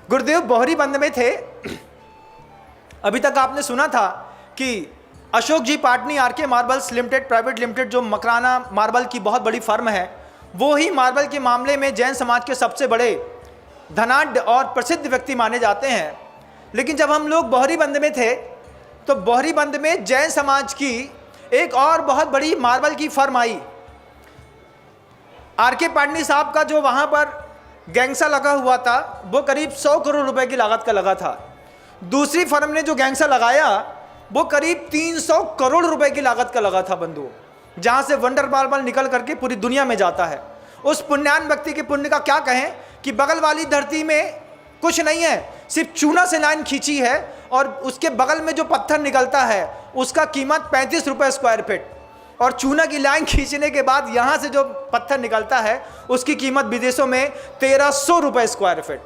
गुरुदेव बोहरीबंद में थे। अभी तक आपने सुना था कि Ashok ji Patni RK marbles limited private limited, जो मकराना मार्बल की बहुत बड़ी फर्म है, वो ही मार्बल के मामले में जैन समाज के सबसे बड़े धनाढ्य और प्रसिद्ध व्यक्ति माने जाते हैं। लेकिन जब हम लोग बोहरीबंद में थे तो बोहरीबंद में जैन समाज की एक और बहुत बड़ी मार्बल की फर्म आई। आरके पाटनी साहब का जो वहाँ पर गैंगसा लगा हुआ था वो करीब 100 करोड़ रुपए की लागत का लगा था। दूसरी फर्म ने जो गैंगसा लगाया वो करीब 300 करोड़ रुपए की लागत का लगा था बंधु, जहाँ से वंडर मार्बल निकल करके पूरी दुनिया में जाता है। उस पुण्यान व्यक्ति के पुण्य का क्या कहें कि बगल वाली धरती में कुछ नहीं है, सिर्फ चूना से लाइन खींची है और उसके बगल में जो पत्थर निकलता है उसका कीमत 35 रुपये स्क्वायर फीट, और चूना की लाइन खींचने के बाद यहाँ से जो पत्थर निकलता है उसकी कीमत विदेशों में 1300 रुपये स्क्वायर फीट।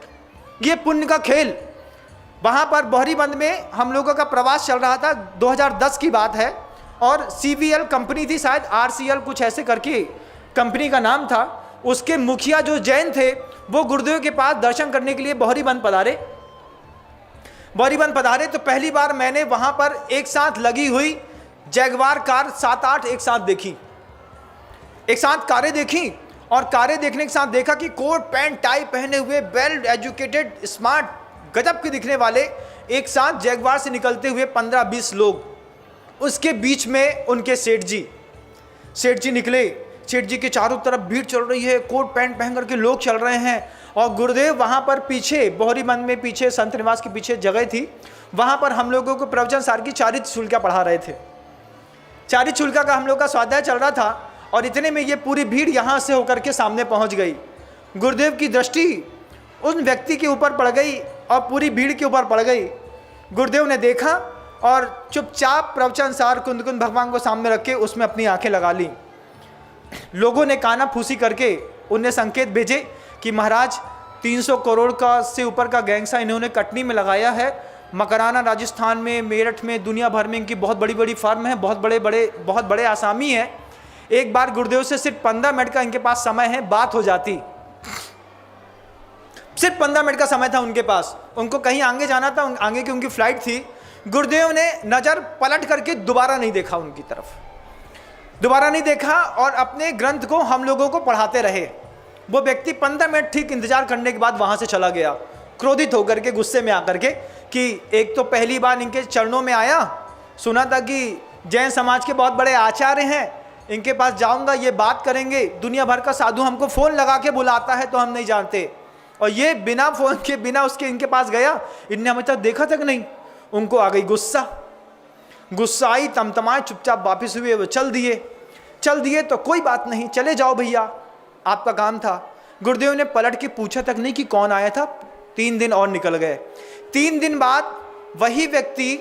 ये पुण्य का खेल। वहाँ पर बोहरीबंद में हम लोगों का प्रवास चल रहा था, 2010 की बात है, और CVL कंपनी थी, शायद RCL कुछ ऐसे करके कंपनी का नाम था। उसके मुखिया जो जैन थे वो गुरुदेव के पास दर्शन करने के लिए बोहरीबंद पधारे। तो पहली बार मैंने वहाँ पर एक साथ लगी हुई जैगवार कार 7-8 एक साथ देखी, एक साथ कारें देखी, और कारें देखने के साथ देखा कि कोट पैंट टाई पहने हुए वेल एजुकेटेड स्मार्ट गजब के दिखने वाले एक साथ जैगवार से निकलते हुए 15-20 लोग, उसके बीच में उनके सेठ जी निकले। सेठ जी के चारों तरफ भीड़ चल रही है, कोट पैंट पहन करके लोग चल रहे हैं, और गुरुदेव वहाँ पर पीछे बोहरीबंद में पीछे संत निवास के पीछे जगह थी, वहाँ पर हम लोगों को प्रवचन सार की चारित्र शुल्का पढ़ा रहे थे। चारित्र शुल्का का हम लोग का स्वाध्याय चल रहा था, और इतने में ये पूरी भीड़ यहाँ से होकर के सामने पहुँच गई। गुरुदेव की दृष्टि उन व्यक्ति के ऊपर पड़ गई और पूरी भीड़ के ऊपर पड़ गई। गुरुदेव ने देखा और चुपचाप प्रवचन सार कुंद भगवान को सामने रख के उसमें अपनी आंखें लगा ली। लोगों ने काना फूसी करके उन्हें संकेत भेजे कि महाराज 300 करोड़ का से ऊपर का गैंगसा इन्होंने कटनी में लगाया है, मकराना राजस्थान में, मेरठ में, दुनिया भर में इनकी बहुत बड़ी बड़ी फार्म है, बहुत बड़े आसामी हैं। एक बार गुरुदेव से सिर्फ 15 मिनट का इनके पास समय है, बात हो जाती। सिर्फ 15 मिनट का समय था उनके पास, उनको कहीं आगे जाना था, आगे की उनकी फ्लाइट थी। गुरुदेव ने नज़र पलट करके दोबारा नहीं देखा उनकी तरफ, दोबारा नहीं देखा, और अपने ग्रंथ को हम लोगों को पढ़ाते रहे। वो व्यक्ति 15 मिनट ठीक इंतजार करने के बाद वहाँ से चला गया, क्रोधित होकर के, गुस्से में आकर के, कि एक तो पहली बार इनके चरणों में आया, सुना था कि जैन समाज के बहुत बड़े आचार्य हैं, इनके पास जाऊंगा, ये बात करेंगे, दुनिया भर का साधु हमको फ़ोन लगा के बुलाता है तो हम नहीं जानते, और ये बिना फ़ोन के बिना उसके इनके पास गया, इनने हमें तक देखा तक नहीं। उनको आ गई गुस्सा आई, तमतमाए, चुपचाप वापिस हुए, वो चल दिए तो कोई बात नहीं, चले जाओ भैया, आपका काम था। गुरुदेव ने पलट के पूछा तक नहीं कि कौन आया था। 3 दिन और निकल गए। 3 दिन बाद वही व्यक्ति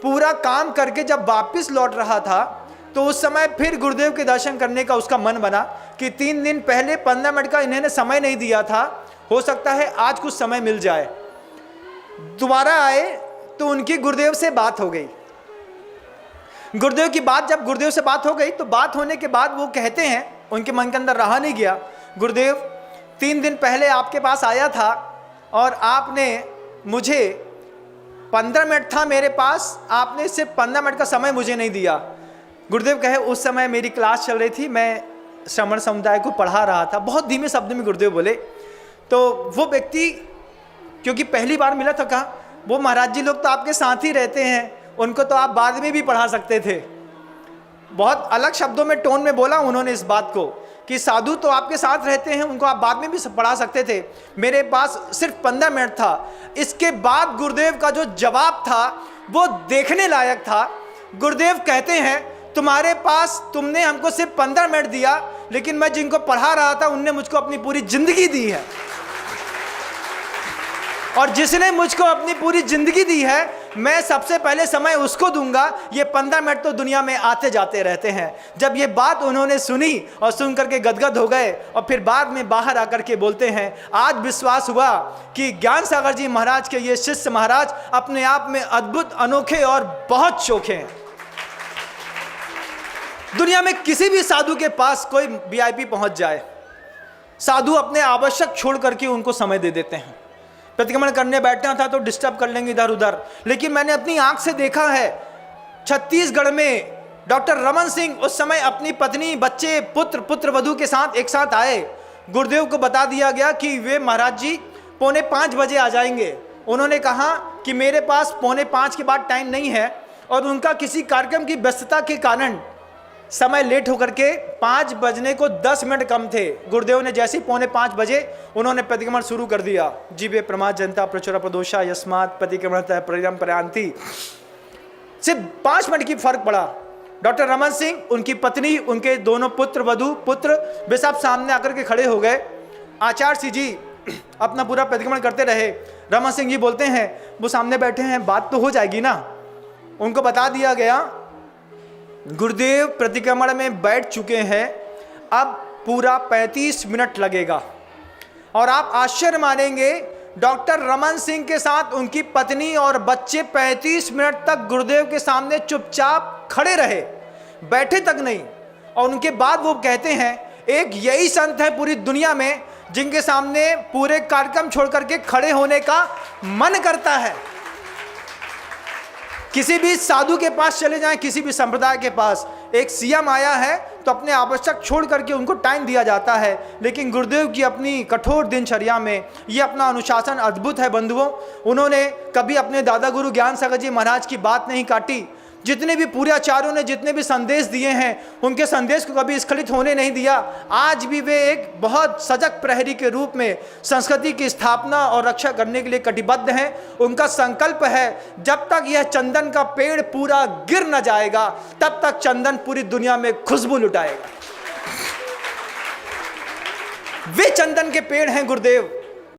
पूरा काम करके जब वापस लौट रहा था तो उस समय फिर गुरुदेव के दर्शन करने का उसका मन बना कि 3 दिन पहले 15 मिनट का इन्होंने समय नहीं दिया था, हो सकता है आज कुछ समय मिल जाए। दोबारा आए तो उनकी गुरुदेव से बात हो गई। गुरुदेव की बात, जब गुरुदेव से बात हो गई तो बात होने के बाद वो कहते हैं, उनके मन के अंदर रहा नहीं गया, गुरुदेव 3 दिन पहले आपके पास आया था और आपने मुझे 15 मिनट था मेरे पास, आपने सिर्फ 15 मिनट का समय मुझे नहीं दिया। गुरुदेव कहे उस समय मेरी क्लास चल रही थी, मैं श्रमण समुदाय को पढ़ा रहा था। बहुत धीमे शब्द में गुरुदेव बोले। तो वो व्यक्ति क्योंकि पहली बार मिला था, कहा वो महाराज जी लोग तो आपके साथ ही रहते हैं, उनको तो आप बाद में भी पढ़ा सकते थे। बहुत अलग शब्दों में, टोन में बोला उन्होंने इस बात को कि साधु तो आपके साथ रहते हैं, उनको आप बाद में भी पढ़ा सकते थे, मेरे पास सिर्फ 15 मिनट था। इसके बाद गुरुदेव का जो जवाब था वो देखने लायक था। गुरुदेव कहते हैं तुम्हारे पास, तुमने हमको सिर्फ 15 मिनट दिया, लेकिन मैं जिनको पढ़ा रहा था उनने मुझको अपनी पूरी जिंदगी दी है, और जिसने मुझको अपनी पूरी जिंदगी दी है मैं सबसे पहले समय उसको दूंगा। ये 15 मिनट तो दुनिया में आते जाते रहते हैं। जब ये बात उन्होंने सुनी और सुन करके गदगद हो गए, और फिर बाद में बाहर आकर के बोलते हैं आज विश्वास हुआ कि ज्ञान सागर जी महाराज के ये शिष्य महाराज अपने आप में अद्भुत, अनोखे और बहुत चोखे हैं। दुनिया में किसी भी साधु के पास कोई VIP पहुंच जाए, साधु अपने आवश्यक छोड़ करके उनको समय दे देते हैं। प्रतिक्रमण करने बैठना था तो डिस्टर्ब कर लेंगे इधर उधर, लेकिन मैंने अपनी आंख से देखा है छत्तीसगढ़ में डॉक्टर रमन सिंह उस समय अपनी पत्नी, बच्चे, पुत्र वधू के साथ एक साथ आए। गुरुदेव को बता दिया गया कि वे महाराज जी 4:45 बजे आ जाएंगे। उन्होंने कहा कि मेरे पास 4:45 के बाद टाइम नहीं है, और उनका किसी कार्यक्रम की व्यस्तता के कारण समय लेट होकर के 5 बजने को 10 मिनट कम थे। गुरुदेव ने जैसे ही 4:45 बजे उन्होंने प्रतिक्रमण शुरू कर दिया। जीवे प्रमाद जनता प्रचुर प्रदोषा यस्मात् प्रतिक्रमण परिरम प्रयांति। सिर्फ 5 मिनट की फर्क पड़ा। डॉक्टर रमन सिंह, उनकी पत्नी, उनके दोनों पुत्र वे सब सामने आकर के खड़े हो गए। आचार्य सिंह जी अपना पूरा प्रतिक्रमण करते रहे। रमन सिंह जी बोलते हैं, वो सामने बैठे हैं, बात तो हो जाएगी ना। उनको बता दिया गया गुरुदेव प्रतिक्रमण में बैठ चुके हैं, अब पूरा 35 मिनट लगेगा। और आप आश्चर्य मानेंगे, डॉक्टर रमन सिंह के साथ उनकी पत्नी और बच्चे 35 मिनट तक गुरुदेव के सामने चुपचाप खड़े रहे, बैठे तक नहीं। और उनके बाद वो कहते हैं, एक यही संत है पूरी दुनिया में जिनके सामने पूरे कार्यक्रम छोड़ करके खड़े होने का मन करता है। किसी भी साधु के पास चले जाएं, किसी भी संप्रदाय के पास, एक सीएम आया है तो अपने आवश्यक छोड़ करके उनको टाइम दिया जाता है, लेकिन गुरुदेव की अपनी कठोर दिनचर्या में ये अपना अनुशासन अद्भुत है बंधुओं। उन्होंने कभी अपने दादा गुरु ज्ञान सागर जी महाराज की बात नहीं काटी। जितने भी पूरे आचार्यों ने जितने भी संदेश दिए हैं, उनके संदेश को कभी स्खलित होने नहीं दिया। आज भी वे एक बहुत सजग प्रहरी के रूप में संस्कृति की स्थापना और रक्षा करने के लिए कटिबद्ध हैं। उनका संकल्प है, जब तक यह चंदन का पेड़ पूरा गिर न जाएगा तब तक चंदन पूरी दुनिया में खुशबू लुटाएगा। वे चंदन के पेड़ हैं गुरुदेव।